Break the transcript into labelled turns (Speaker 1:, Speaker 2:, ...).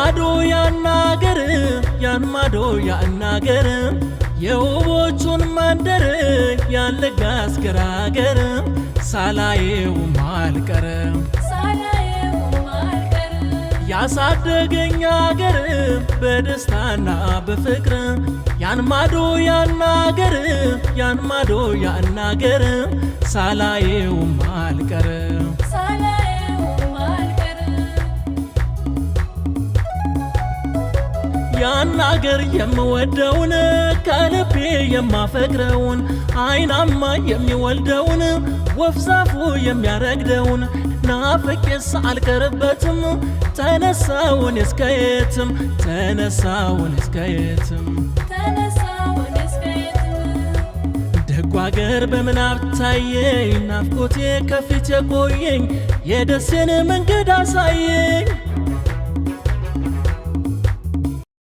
Speaker 1: ማዶ ያናገር ያን ማዶ ያናገር የውቦቹን መንደር ያለጋስ ገራገር ሳላየው ማልቀር ያሳደገኝ አገር በደስታና በፍቅር ያን ማዶ ያናገር ያን ማዶ ያናገር ሳላየው ማልቀር ያናገር የምወደውን ከልቤ የማፈቅረውን አይናማ የሚወልደውን ወፍ ዛፉ የሚያረግደውን ናፍቄስ አልቀርበትም ተነሳውን እስከየትም ተነሳውን እስከየትም ደጉ አገር በምናብ ታየኝ ናፍቆቴ ከፊት የቆየኝ የደሴን መንገድ አሳየኝ